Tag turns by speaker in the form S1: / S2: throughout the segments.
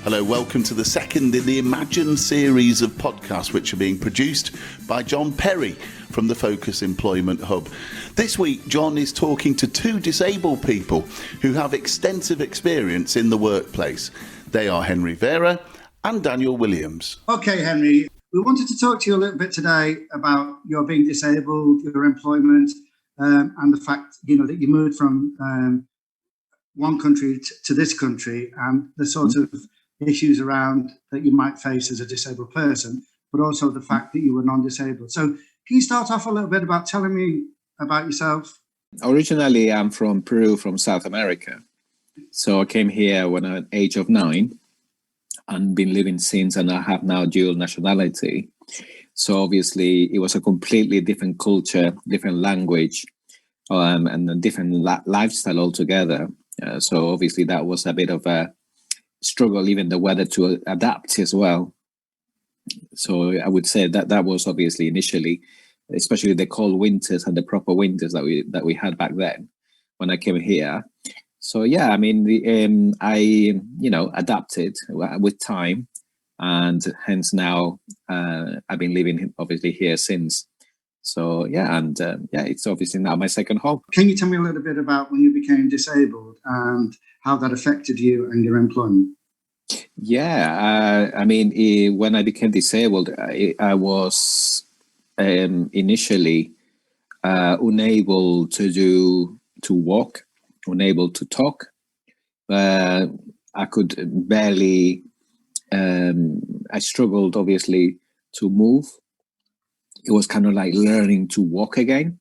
S1: Hello, welcome to the second in the Imagine series of podcasts which are being produced by John Perry from the Focus Employment Hub. This week, John is talking to two disabled people who have extensive experience in the workplace. They are Henry Vera and Daniel Williams.
S2: Okay, Henry, we wanted to talk to you a little bit today about your being disabled, your employment, and the fact, that you moved from one country to this country and the sort of issues around that you might face as a disabled person, but also the fact that you were non-disabled. So can you start off a little bit about telling me about yourself?
S3: Originally, I'm from Peru, from South America. So I came here when at the age of 9 and been living since, and I have now dual nationality. So obviously it was a completely different culture, different language, and a different lifestyle altogether. So obviously that was a bit of a struggle, even the weather, to adapt as well. So I would say that was obviously initially, especially the cold winters and the proper winters that we had back then when I came here. So yeah, I mean, I adapted with time, and hence now I've been living obviously here since. So yeah, and it's obviously now my second home.
S2: Can you tell me a little bit about when you became disabled and how that affected you and your employment?
S3: Yeah, when I became disabled, I was initially unable to walk, unable to talk. I could barely. I struggled obviously to move. It was kind of like learning to walk again,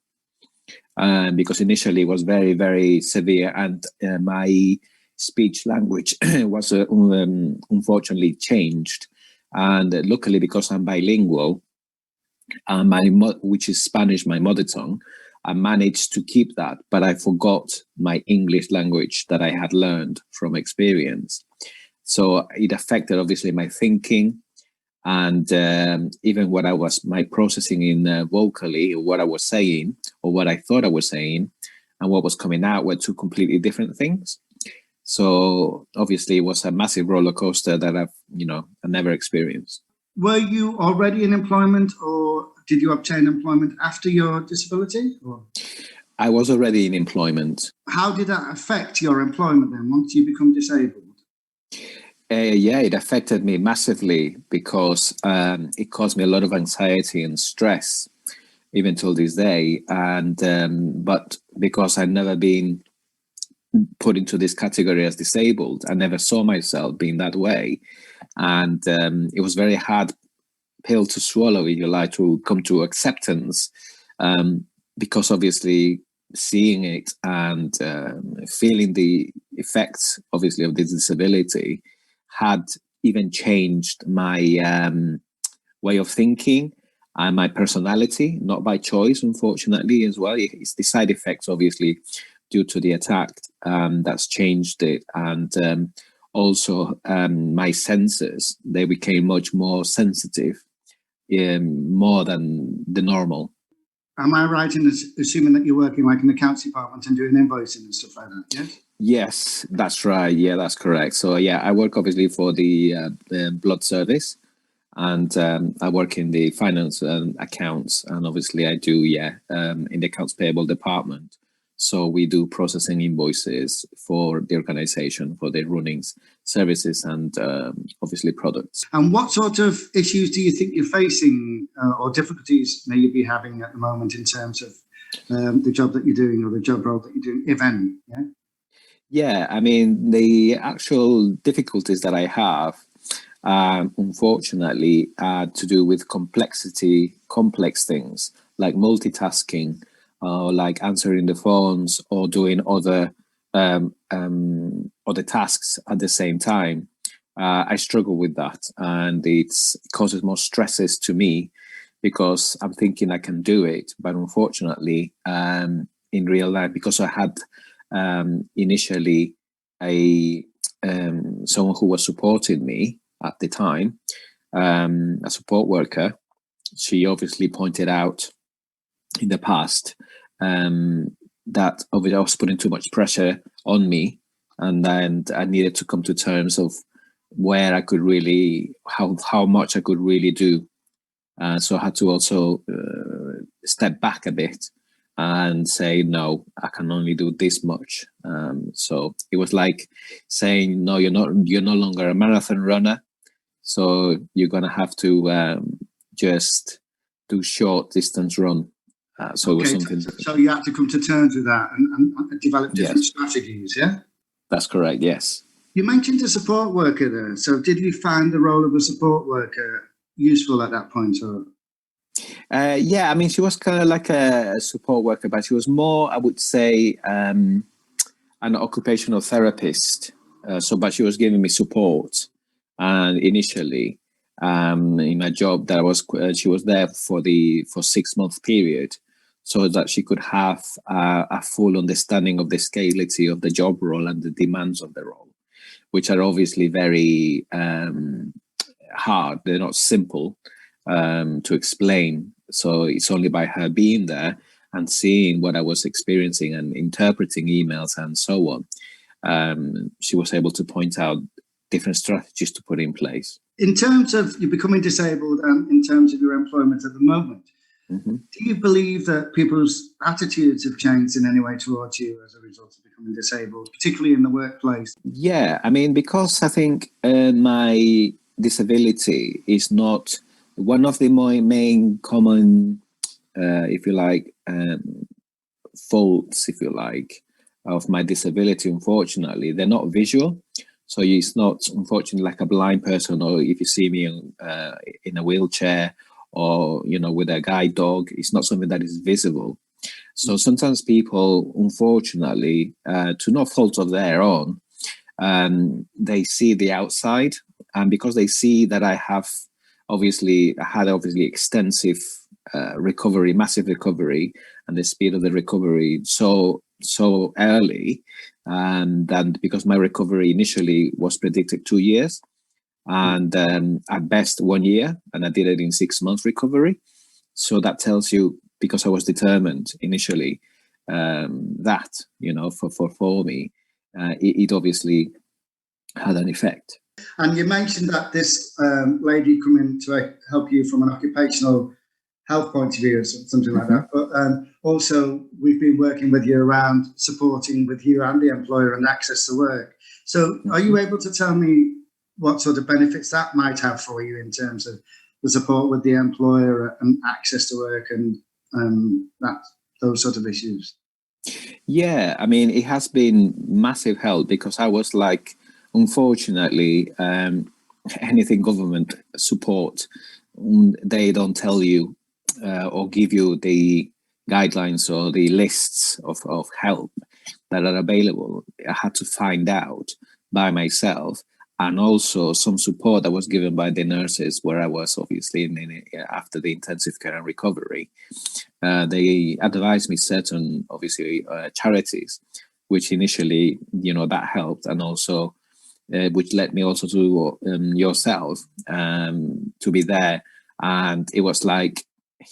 S3: because initially it was very, very severe, and my speech language was unfortunately changed. And luckily, because I'm bilingual, which is Spanish, my mother tongue, I managed to keep that, but I forgot my English language that I had learned from experience. So it affected obviously my thinking, and even what my processing in vocally, or what I was saying, or what I thought I was saying, and what was coming out were two completely different things. So obviously it was a massive roller coaster that I never experienced.
S2: Were you already in employment, or did you obtain employment after your disability? Or?
S3: I was already in employment.
S2: How did that affect your employment then, once you become disabled?
S3: It affected me massively, because it caused me a lot of anxiety and stress, even till this day. And but because I'd never been put into this category as disabled, I never saw myself being that way. And it was very hard pill to swallow, if you like, to come to acceptance, because obviously seeing it and feeling the effects, obviously, of this disability had even changed my way of thinking and my personality, not by choice, unfortunately, as well. It's the side effects, obviously, due to the attack, that's changed it. And also my senses, they became much more sensitive, more than the normal.
S2: Am I right in assuming that you're working like in the accounts department and doing invoicing and stuff like that, yes?
S3: Yes, that's right. Yeah, that's correct. So yeah, I work obviously for the blood service, and I work in the finance and accounts, and obviously I do in the accounts payable department. So we do processing invoices for the organization, for their runnings, services, and obviously products.
S2: And what sort of issues do you think you're facing, or difficulties may you be having at the moment in terms of the job that you're doing, or the job role that you're doing, if any?
S3: Yeah, I mean, the actual difficulties that I have, unfortunately, are to do with complex things like multitasking, like answering the phones or doing other tasks at the same time. I struggle with that, and it causes more stresses to me, because I'm thinking I can do it, but unfortunately, in real life, because I had initially someone who was supporting me at the time, a support worker, she obviously pointed out in the past that obviously I was putting too much pressure on me, and then I needed to come to terms of where I could really, how much I could really do. So I had to also step back a bit and say, no, I can only do this much. So it was like saying, no, you're no longer a marathon runner. So you're going to have to just do short distance run. So
S2: okay,
S3: it was something.
S2: So you had to come to terms with that and develop different strategies, yeah?
S3: That's correct, yes.
S2: You mentioned a support worker there. So did you find the role of a support worker useful at that point? Or?
S3: Yeah, I mean, she was kind of like a support worker, but she was more, I would say, an occupational therapist. But she was giving me support. And initially, in my job, that she was there for 6 month period, so that she could have a full understanding of the scalability of the job role and the demands of the role, which are obviously very hard. They're not simple to explain. So it's only by her being there and seeing what I was experiencing and interpreting emails and so on, she was able to point out different strategies to put in place.
S2: In terms of you becoming disabled and in terms of your employment at the moment, do you believe that people's attitudes have changed in any way towards you as a result of becoming disabled, particularly in the workplace?
S3: Yeah, I mean, because I think my disability is not one of the main common, if you like, faults, if you like, of my disability, unfortunately. They're not visual. So it's not, unfortunately, like a blind person, or if you see me in a wheelchair or, with a guide dog, it's not something that is visible. So sometimes people, unfortunately, to no fault of their own, they see the outside. And because they see that I had obviously extensive recovery, massive recovery, and the speed of the recovery so early, and then because my recovery initially was predicted 2 years, and at best 1 year, and I did it in 6 months recovery. So that tells you, because I was determined initially, that for me, it obviously had an effect.
S2: And you mentioned that this lady come in to help you from an occupational health point of view or something like that. But also, we've been working with you around supporting with you and the employer and access to work. So are you able to tell me what sort of benefits that might have for you in terms of the support with the employer and access to work and those sort of issues?
S3: Yeah, I mean, it has been massive help, because I was like, unfortunately, anything government support, they don't tell you or give you the guidelines or the lists of help that are available. I had to find out by myself, and also some support that was given by the nurses where I was obviously after the intensive care and recovery. They advised me certain, obviously, charities, which initially, that helped, and also which led me also to yourself to be there. And it was like,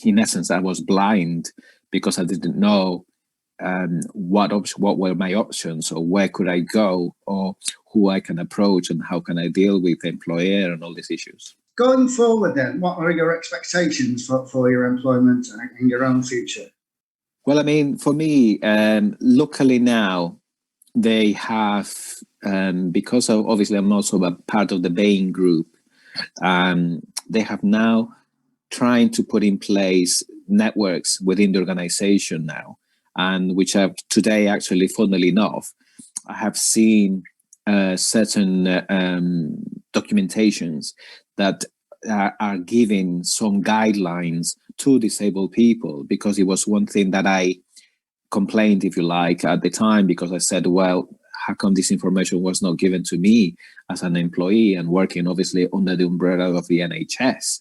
S3: in essence, I was blind because I didn't know what were my options, or where could I go, or who I can approach, and how can I deal with the employer and all these issues.
S2: Going forward then, what are your expectations for your employment and your own future?
S3: Well, I mean, for me, luckily now, they have, because obviously I'm also a part of the Bain group, they have now trying to put in place networks within the organization now, and which have today, actually, funnily enough, I have seen certain documentations that are giving some guidelines to disabled people, because it was one thing that I complained, if you like, at the time, because I said, well, how come this information was not given to me as an employee and working obviously under the umbrella of the NHS?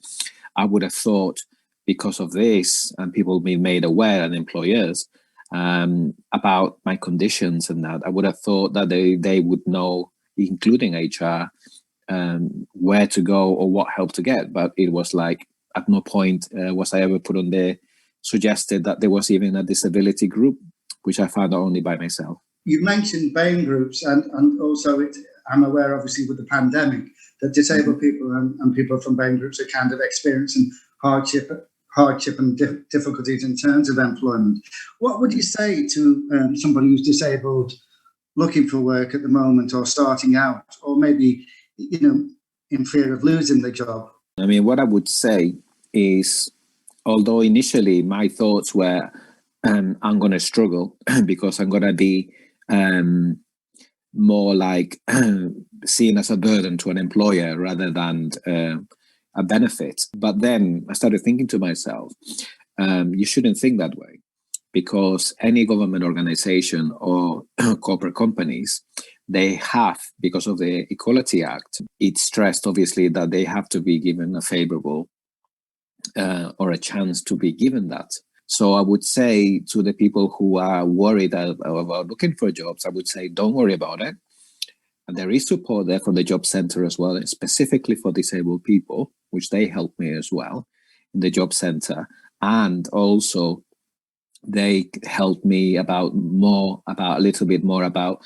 S3: I would have thought, because of this, and people being made aware, and employers, about my conditions and that, I would have thought that they would know, including HR, where to go or what help to get. But it was like, at no point was I ever put on there, suggested that there was even a disability group, which I found out only by myself.
S2: You mentioned Bain groups, and also I'm aware, obviously, with the pandemic, that disabled people and people from BAME groups are kind of experiencing hardship and difficulties in terms of employment. What would you say to somebody who's disabled, looking for work at the moment, or starting out, or maybe, in fear of losing the job?
S3: I mean, what I would say is, although initially my thoughts were, I'm going to struggle because I'm going to be more like seen as a burden to an employer rather than a benefit. But then I started thinking to myself, you shouldn't think that way, because any government organization or corporate companies, they have, because of the Equality Act, it's stressed obviously that they have to be given a favorable or a chance to be given that. So I would say to the people who are worried about looking for jobs, I would say, don't worry about it. And there is support there from the job center as well, specifically for disabled people, which they help me as well in the job center. And also they helped me about a little bit more about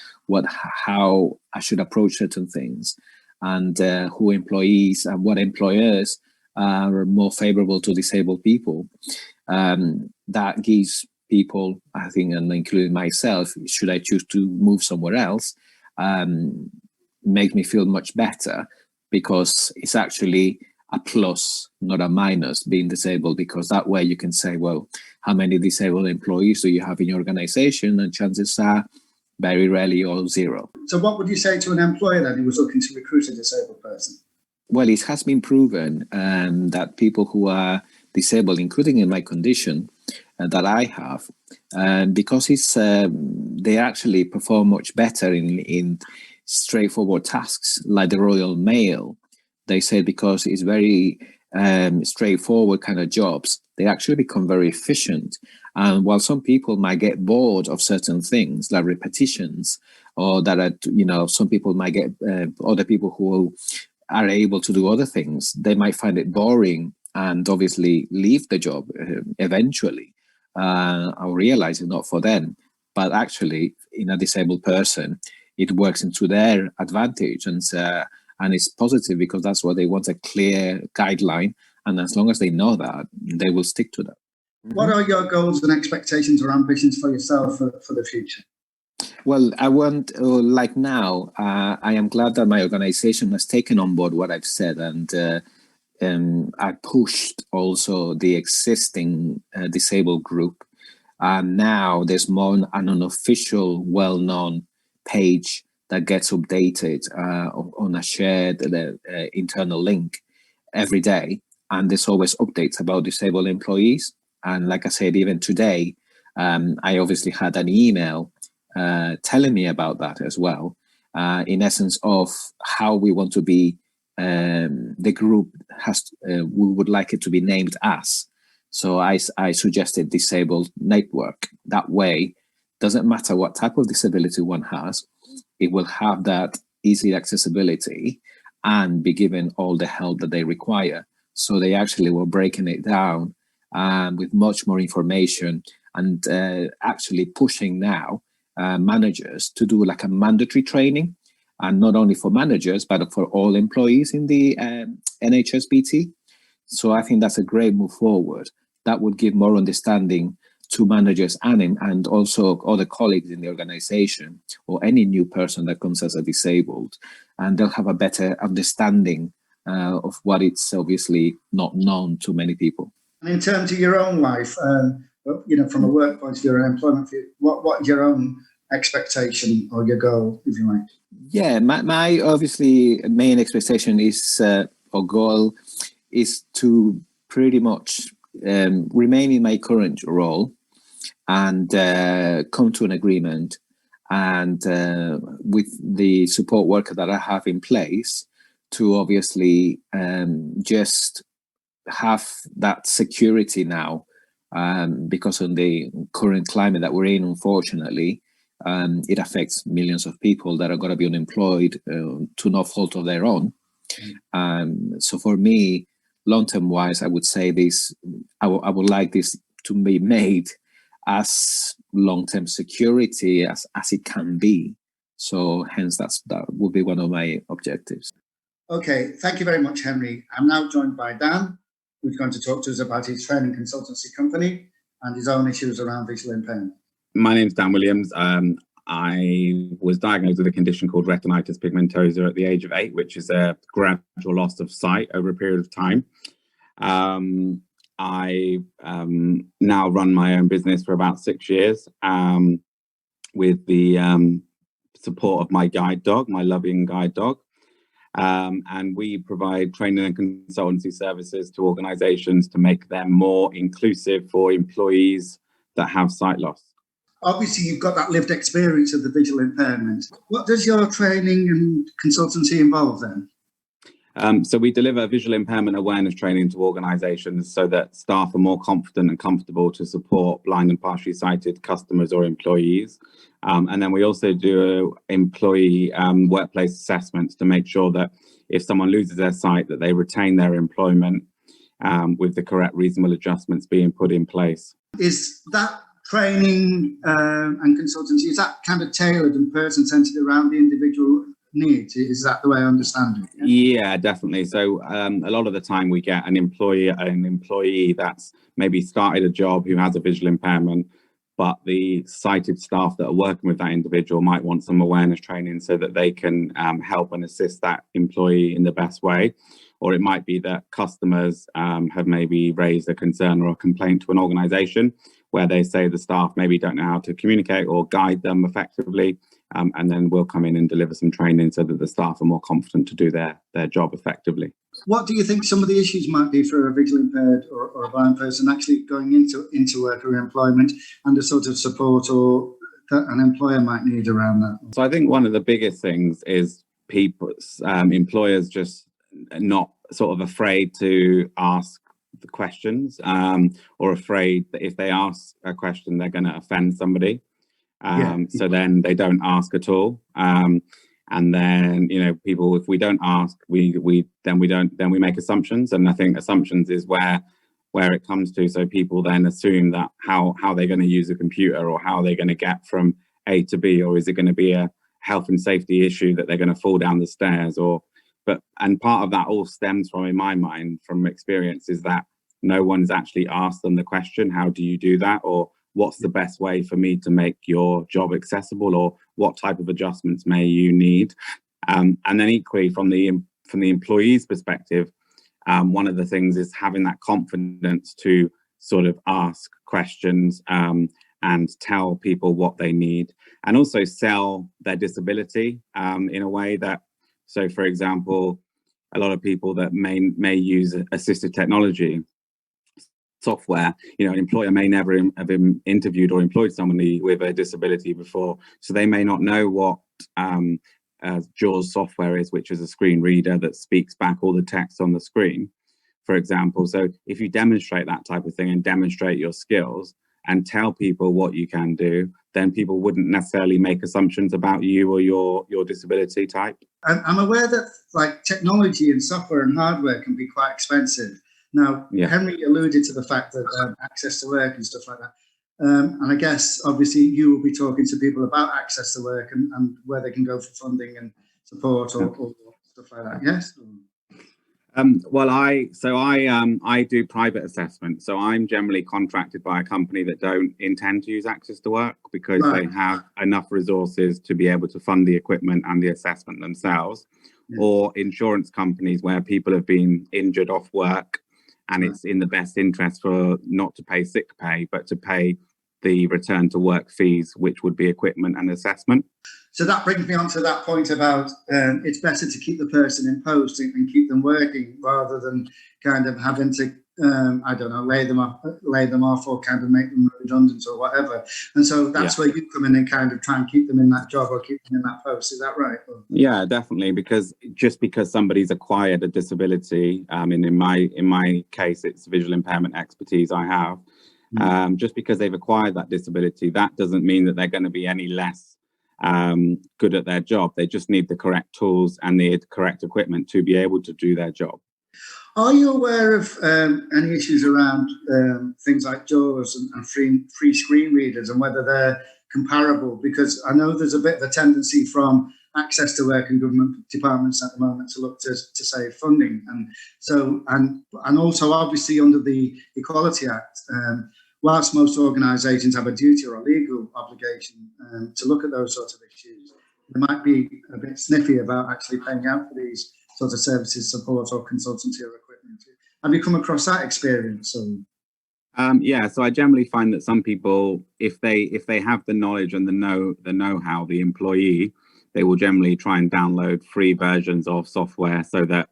S3: how I should approach certain things, and who employees and what employers are more favorable to disabled people. That gives people, I think, and including myself, should I choose to move somewhere else, make me feel much better, because it's actually a plus, not a minus, being disabled, because that way you can say, well, how many disabled employees do you have in your organization? And chances are very rarely or zero.
S2: So what would you say to an employer then who was looking to recruit a disabled person?
S3: Well, it has been proven that people who are disabled, including in my condition that I have, because they actually perform much better in straightforward tasks like the Royal Mail. They said because it's very straightforward kind of jobs, they actually become very efficient. And while some people might get bored of certain things like repetitions, or that some people might get other people who are able to do other things, they might find it boring and obviously leave the job eventually, or realize it's not for them. But actually, in a disabled person, it works into their advantage, and it's positive, because that's what they want, a clear guideline. And as long as they know that, they will stick to that.
S2: What are your goals and expectations or ambitions for yourself for the future?
S3: Well, I want, like now, I am glad that my organization has taken on board what I've said, and I pushed also the existing disabled group. And now there's more an unofficial, well-known page that gets updated on a shared internal link every day. And there's always updates about disabled employees. And like I said, even today, I obviously had an email telling me about that as well, in essence of how we want to be, the group we would like it to be named as. So I suggested Disabled Network. That way, doesn't matter what type of disability one has, it will have that easy accessibility and be given all the help that they require. So they actually were breaking it down with much more information, and actually pushing now managers to do like a mandatory training, and not only for managers, but for all employees in the NHSBT. So I think that's a great move forward. That would give more understanding to managers and also other colleagues in the organization, or any new person that comes as a disabled, and they'll have a better understanding of what it's obviously not known to many people.
S2: And in terms of your own life, from a work point of view or employment view, what is your own expectation or your goal, if you like?
S3: Yeah, my obviously main expectation is, or goal, is to pretty much remain in my current role and come to an agreement, and with the support worker that I have in place, to obviously just have that security now, because of the current climate that we're in, unfortunately, it affects millions of people that are going to be unemployed to no fault of their own. So for me, long-term wise, I would say this, I would like this to be made as long-term security as it can be. So hence that would be one of my objectives.
S2: Okay, thank you very much, Henry. I'm now joined by Dan, who's going to talk to us about his training consultancy company and his own issues around visual impairment.
S4: My name's Dan Williams. I was diagnosed with a condition called retinitis pigmentosa at the age of 8, which is a gradual loss of sight over a period of time. I now run my own business for about 6 years with the support of my guide dog, my loving guide dog. And we provide training and consultancy services to organisations to make them more inclusive for employees that have sight loss.
S2: Obviously, you've got that lived experience of the visual impairment. What does your training and consultancy involve then?
S4: So we deliver visual impairment awareness training to organisations so that staff are more confident and comfortable to support blind and partially sighted customers or employees. And then we also do employee workplace assessments to make sure that if someone loses their sight, that they retain their employment with the correct reasonable adjustments being put in place.
S2: Is that training and consultancy, is that kind of tailored and person-centred around the individual needs? Is that the way I understand it?
S4: Yeah, definitely. So a lot of the time we get an employee that's maybe started a job who has a visual impairment, but the sighted staff that are working with that individual might want some awareness training so that they can help and assist that employee in the best way. Or it might be that customers have maybe raised a concern or a complaint to an organisation where they say the staff maybe don't know how to communicate or guide them effectively. And then we'll come in and deliver some training so that the staff are more confident to do their job effectively.
S2: What do you think some of the issues might be for a visually impaired or a blind person actually going into work or employment, and the sort of support or that an employer might need around that?
S4: So I think one of the biggest things is employers just not sort of afraid to ask the questions or afraid that if they ask a question, they're going to offend somebody. So then they don't ask at all. And then, people, if we don't ask, we make assumptions. And I think assumptions is where it comes to. So people then assume that how they're going to use a computer or how they're going to get from A to B, or is it going to be a health and safety issue that they're going to fall down the stairs and part of that all stems from, in my mind, from experience, is that no one's actually asked them the question, how do you do that? Or what's the best way for me to make your job accessible, or what type of adjustments may you need? And then equally from the employee's perspective, one of the things is having that confidence to sort of ask questions and tell people what they need, and also sell their disability in a way that, so for example, a lot of people that may use assistive technology software, an employer may never have interviewed or employed somebody with a disability before, so they may not know what JAWS software is, which is a screen reader that speaks back all the text on the screen, for example. So if you demonstrate that type of thing and demonstrate your skills and tell people what you can do, then people wouldn't necessarily make assumptions about you or your disability type.
S2: I'm aware that like technology and software and hardware can be quite expensive. Now, Henry alluded to the fact that access to work and stuff like that. And I guess, obviously, you will be talking to people about access to work and where they can go for funding and support or stuff like that, yes?
S4: Well, I do private assessment. So I'm generally contracted by a company that don't intend to use access to work because they have enough resources to be able to fund the equipment and the assessment themselves, or insurance companies where people have been injured off work and it's in the best interest for not to pay sick pay, but to pay the return to work fees, which would be equipment and assessment. So
S2: that brings me on to that point about it's better to keep the person in post and keep them working rather than kind of having to, lay them off or kind of make them redundant or whatever. And so that's where you come in and kind of try and keep them in that job or keep them in that post. Is that right?
S4: Yeah, definitely. Because just because somebody's acquired a disability, in my case, it's visual impairment expertise I have. Just because they've acquired that disability, that doesn't mean that they're going to be any less good at their job. They just need the correct tools and the correct equipment to be able to do their job.
S2: Are you aware of any issues around things like JAWS and free screen readers and whether they're comparable? Because I know there's a bit of a tendency from access to work in government departments at the moment to look to save funding. And so, and also obviously under the Equality Act, whilst most organisations have a duty or a legal obligation to look at those sorts of issues, they might be a bit sniffy about actually paying out for these sorts of services, support or consultancy or equipment. Have you come across that experience?
S4: Yeah, so I generally find that some people, if they have the knowledge and the know-how, the employee, they will generally try and download free versions of software so that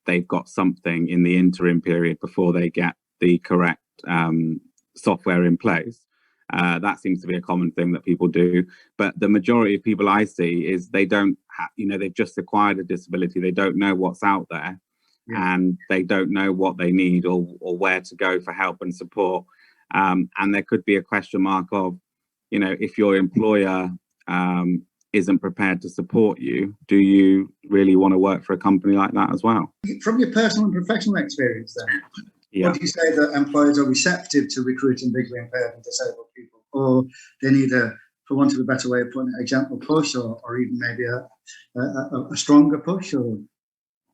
S4: they've got something in the interim period before they get the correct software in place. That seems to be a common thing that people do, but the majority of people I see is they don't have, they've just acquired a disability, they don't know what's out there. Yeah. And they don't know what they need or where to go for help and support. And there could be a question mark of, if your employer isn't prepared to support you, do you really want to work for a company like that as well?
S2: From your personal and professional experience then, yeah. Would you say that employers are receptive to recruiting visually impaired and disabled people, or they need for want of a better way of putting it, a gentle push or even maybe a stronger push? Or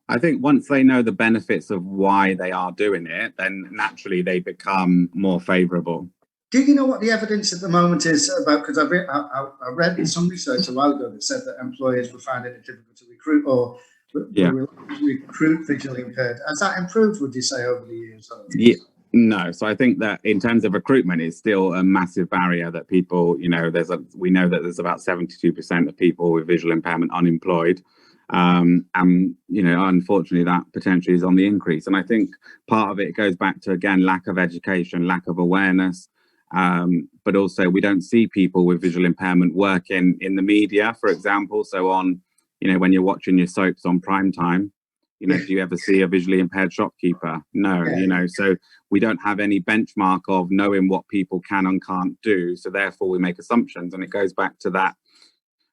S4: I think once they know the benefits of why they are doing it, then naturally they become more favourable.
S2: Do you know what the evidence at the moment is about? Because I read some research a while ago that said that employers were finding it difficult to recruit or recruit visually impaired. Has that improved, would you say, over the years?
S4: Yeah. No, so I think that in terms of recruitment, it's still a massive barrier that people, we know that there's about 72% of people with visual impairment unemployed. And unfortunately that potentially is on the increase, and I think part of it goes back to, again, lack of education, lack of awareness, but also we don't see people with visual impairment working in the media, for example. So on, when you're watching your soaps on prime time, do you ever see a visually impaired shopkeeper? No. So we don't have any benchmark of knowing what people can and can't do, so therefore we make assumptions, and it goes back to that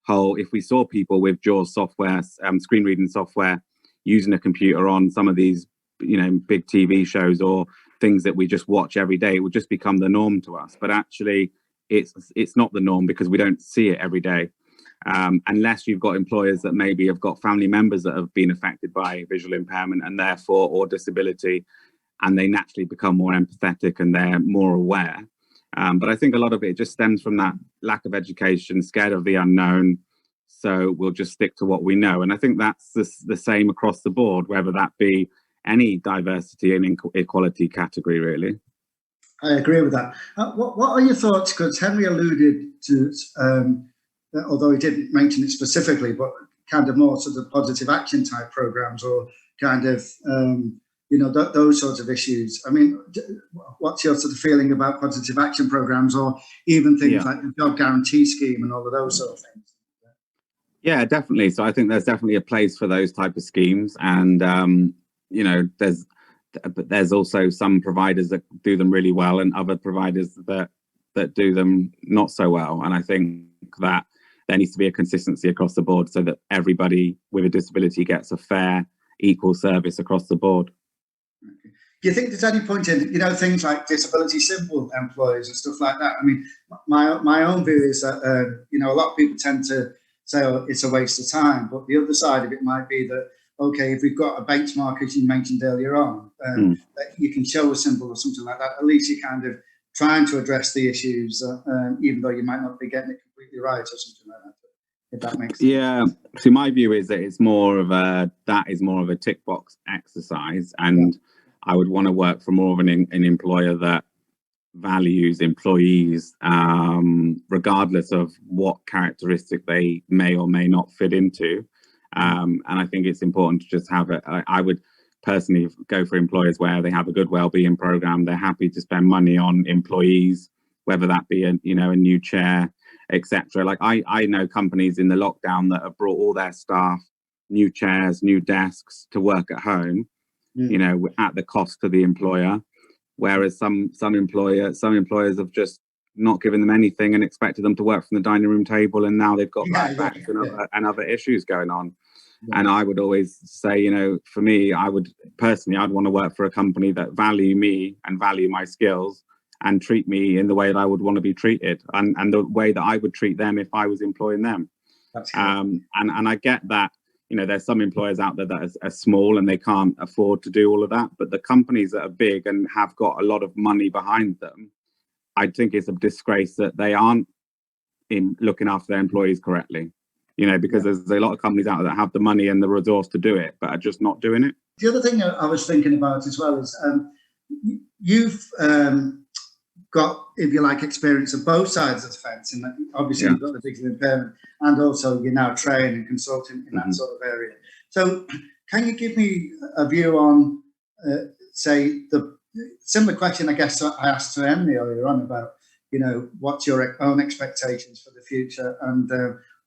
S4: whole, if we saw people with JAWS software, screen reading software, using a computer on some of these, big TV shows or things that we just watch every day, it would just become the norm to us. But actually, it's not the norm because we don't see it every day, unless you've got employers that maybe have got family members that have been affected by visual impairment and therefore or disability, and they naturally become more empathetic and they're more aware. But I think a lot of it just stems from that lack of education, scared of the unknown. So we'll just stick to what we know. And I think that's the same across the board, whether that be any diversity and equality category, really.
S2: I agree with that. What are your thoughts? Because Henry alluded to, although he didn't mention it specifically, but kind of more sort of positive action type programs or kind of those sorts of issues. I mean, what's your sort of feeling about positive action programs, or even things like the job guarantee scheme and all of those sort of things?
S4: Yeah, definitely. So I think there's definitely a place for those type of schemes, and there's also some providers that do them really well, and other providers that do them not so well. And I think that there needs to be a consistency across the board so that everybody with a disability gets a fair, equal service across the board.
S2: Okay. Do you think there's any point in, things like disability simple employees and stuff like that? I mean, my own view is that, a lot of people tend to say, oh, it's a waste of time. But the other side of it might be that, okay, if we've got a benchmark, as you mentioned earlier on, that you can show a symbol or something like that, at least you're kind of trying to address the issues, even though you might not be getting it completely right or something like that. If that makes sense.
S4: Yeah. So my view is that it's more of a tick box exercise, and I would want to work for more of an employer that values employees, regardless of what characteristic they may or may not fit into. And I think it's important to just have it. I would personally go for employers where they have a good wellbeing program. They're happy to spend money on employees, whether that be a new chair, etc. Like I know companies in the lockdown that have brought all their staff new chairs, new desks to work at home, at the cost to the employer. Whereas some employers have just not given them anything and expected them to work from the dining room table, and now they've got backbacks and other issues going on. Yeah. And I would always say, for me, I'd want to work for a company that value me and value my skills and treat me in the way that I would want to be treated, and the way that I would treat them if I was employing them.
S2: That's good.
S4: And I get that, you know, there's some employers out there that are small and they can't afford to do all of that. But the companies that are big and have got a lot of money behind them, I think it's a disgrace that they aren't in looking after their employees correctly. You know, because there's a lot of companies out there that have the money and the resource to do it, but are just not doing it.
S2: The other thing I was thinking about as well is you've got, if you like, experience of both sides of the fence. And obviously you've got the digital impairment, and also you're now trained and consulting in that sort of area. So can you give me a view on, say, the similar question, I guess, I asked to Emily earlier on about, you know, what's your own expectations for the future, and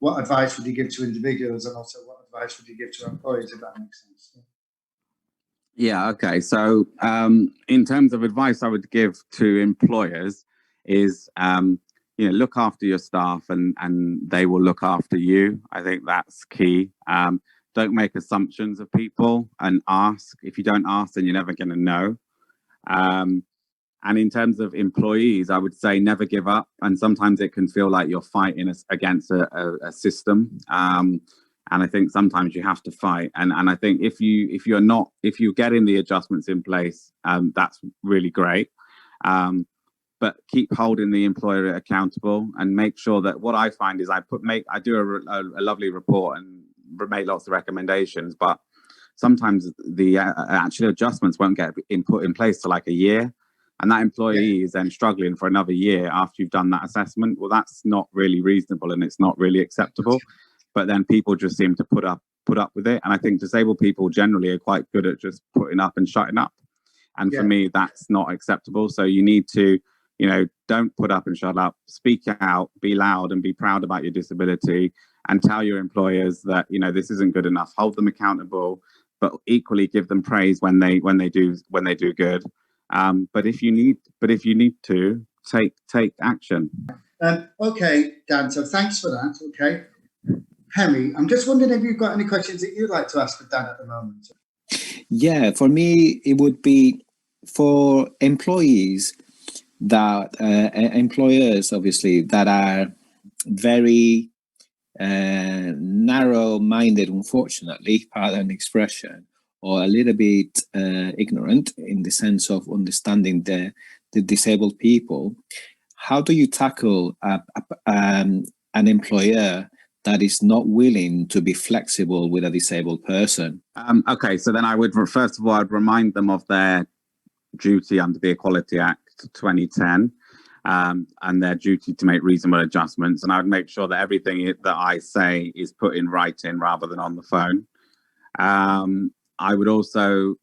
S2: what advice would you give to individuals, and also what advice would you give to employees, if that makes sense?
S4: Yeah, okay. So in terms of advice I would give to employers is, you know, look after your staff and they will look after you. I think that's key. Don't make assumptions of people and ask. If you don't ask, then you're never going to know. And in terms of employees, I would say never give up. And sometimes it can feel like you're fighting against a system. And I think sometimes you have to fight. And I think if you're getting the adjustments in place, that's really great. But keep holding the employer accountable and make sure that what I find is I do a lovely report and make lots of recommendations, but sometimes the actual adjustments won't get put in place for like a year. And that employee is then struggling for another year after you've done that assessment. Well, that's not really reasonable and it's not really acceptable. But then people just seem to put up with it. And I think disabled people generally are quite good at just putting up and shutting up. And for me, that's not acceptable. So you need to, you know, don't put up and shut up, speak out, be loud and be proud about your disability, and tell your employers that, you know, this isn't good enough. Hold them accountable, but equally give them praise when they do good. But if you need to take action.
S2: Okay, Dan. So thanks for that. Okay, Hemi, I'm just wondering if you've got any questions that you'd like to ask for Dan at the moment.
S3: Yeah, for me, it would be for employees that employers, obviously, that are very narrow-minded, unfortunately, pardon an expression, or a little bit ignorant in the sense of understanding the disabled people. How do you tackle an employer that is not willing to be flexible with a disabled person?
S4: Okay, so then I would, first of all, I'd remind them of their duty under the Equality Act 2010 and their duty to make reasonable adjustments. And I would make sure that everything that I say is put in writing rather than on the phone. I would also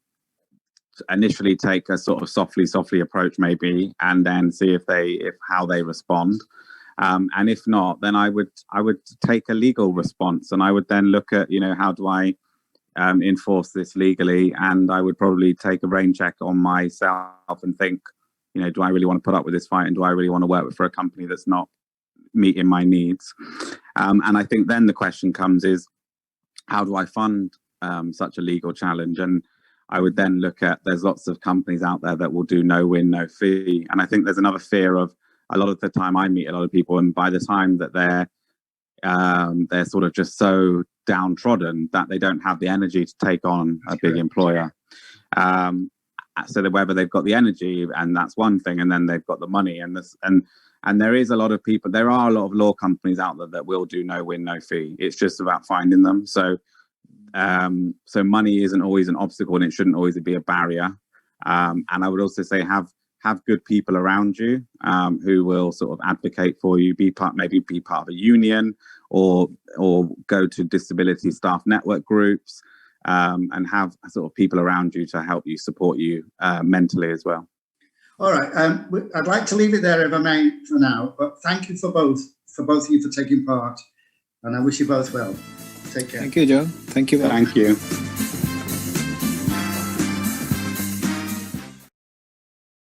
S4: initially take a sort of softly approach maybe, and then see how they respond. And if not, then I would take a legal response, and I would then look at, you know, how do I enforce this legally? And I would probably take a brain check on myself and think, you know, do I really want to put up with this fight, and do I really want to work for a company that's not meeting my needs? And I think then the question comes is, how do I fund such a legal challenge? And I would then look at, there's lots of companies out there that will do no win, no fee. And I think there's another fear of, a lot of the time I meet a lot of people, and by the time that they're sort of just so downtrodden that they don't have the energy to take on a big employer. So that whether they've got the energy, and that's one thing, and then they've got the money, and there is a lot of people, there are a lot of law companies out there that will do no win, no fee. It's just about finding them. So money isn't always an obstacle, and it shouldn't always be a barrier. And I would also say have good people around you who will sort of advocate for you, maybe be part of a union, or go to disability staff network groups, and have sort of people around you to help you, support you mentally as well.
S2: All right, I'd like to leave it there if I may for now, but thank you for both of you for taking part, and I wish you both well. Take care.
S3: Thank you, John. Thank you very much.
S4: Thank you.